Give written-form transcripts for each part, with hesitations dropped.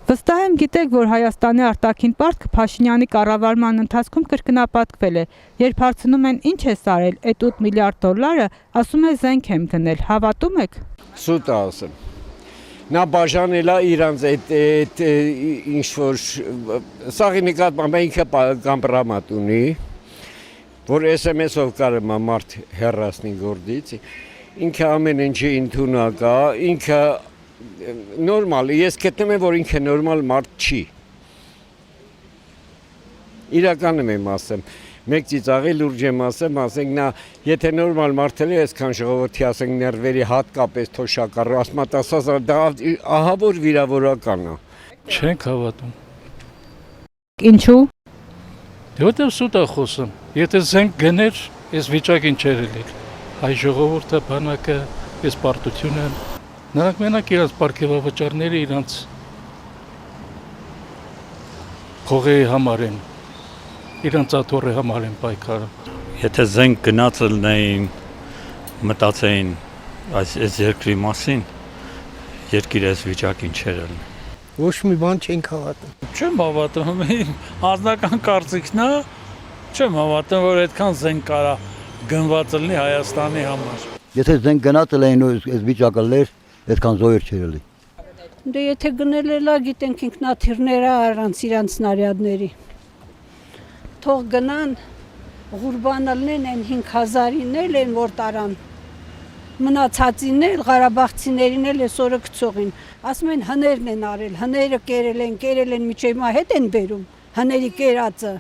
Վստահ եմ գիտեք, որ Հայաստանի արտաքին պարտքը Փաշինյանի կառավարման ընթացքում կրկնապատկվել է, երբ հարցնում են ինչ ես արել, այդ 8 միլիարդ դոլարը, ասում է զենք եմ գնել, հավատում եք։ Սուտ ասեմ, նա բաժանել է իրանց այդ ինչ-որ, սաղի նկատմամբ ինքը կամպրամատ ունի, որ SMS-ով կարում է մարդ հեռացնի գործից, ինքը ամեն ինչի ընդունակ է, ինքը նորմալ, ես գտնում եմ, որ ինքը նորմալ մարդ չի։ Իրականում եմ ասեմ, մեկ ծիծաղի լուրջ եմ ասեմ, ասենք նա, եթե նորմալ մարդել է, այսքան ժողովրդի ասենք ներվերի հատկապես թոշակառ, ասմատասած, դա ահավոր վիրավորական է։ Չենք հավատում։ Ինչու։ Որտեղ սուտ է խոսում, եթե զենք գներ, այս վիճակին չէր ելել։ Հայ ժողովուրդը, բանակը, այս պարտությունը նրանք մենակ իրենց պարգևավճարները իրենց փողի համար են, իրենց աթոռի համար են պայքարում։ Եթե զենք գնացել լինեին, մտածեին այս երկրի մասին, երկիրը այս վիճակին չէր ելնի։ Ոչ մի բան չենք հավատում։ Չեմ հավատում, անձնական կարծիքն է, չեմ հավատում, որ այդքան զենք կարա գնված լինի Հայաստանի համար։ Եթե զենք գնացել էին այս վիճակը լեր, այդքան զոհեր չէր ելի։ Դե եթե գնել էլա, գիտենք ինքնաթիռները առանց իրանց նարյադների։ Թող գնան, Ղուրբանալն են 5000-ին էլ են, որ տարան։ Մնացածին էլ, Ղարաբաղցիներին էլ այսօրը գցողին։ Ասում են հներն են արել, հները կերել են, միջև հիմա հետ են բերում, հների կերածը։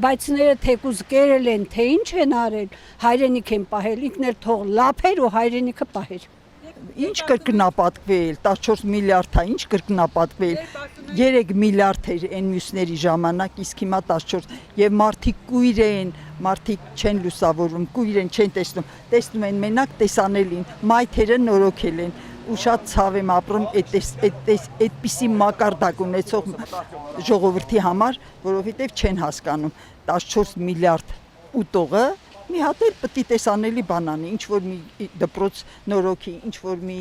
Բայց ները թեկուզ կերել են, թե ինչ են արել, հայրենիք են պահել, ինքն էլ թող լափեր ու հայրենիքը պահեր։ Ինչ կրկնապատկվել, 14 միլիարդ է, ինչ կրկնապատկվել, 3 միլիարդ էր են մյուսների ժամանակ, իսկ հիմա 14, և մարդիկ կույր են, մարդիկ չեն լուսավորում, կույր են, չեն տեսնում են մենակ տեսանելին, մայթերը նորոգել են, ու շատ ցավ եմ ապրում այդպիսի մակարդակ ունեցող ժողովրդի համար, որովհետև չեն հասկանում 14 միլիարդ ուտողը մի հատ էլ պետք է տեսանելի բան անի, ինչ-որ մի դպրոց նորոգի, ինչ-որ մի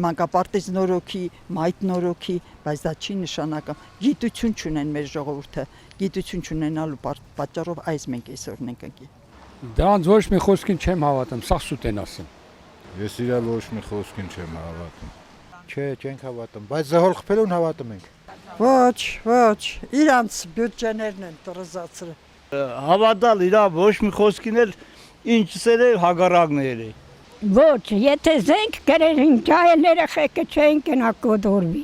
մանկապարտեզ նորոգի, մայթ նորոգի, բայց դա չի նշանակում։ Գիտություն չունեն մեր ժողովուրդը, գիտություն չունենալու պատճառով այս մենք այսօրն ենք ընկել։ Դրանց ոչ մի խոսքին չեմ հավատում, սա սուտ են ասում։ Ես իրար ոչ մի խոսքին չեմ հավատում։ Չէ, չենք հավատում, բայց զահոր խփելուն հավատում ենք։ Ոչ, իրանց բյուջեներն են տրզացրել։ Հավատալ իրա ոչ մի խոսքին էլ ինչսեր է հագարակներ է։ Ոչ, եթե զենք գրերին ջայել երեխեքը չէին կնա կոդորվի։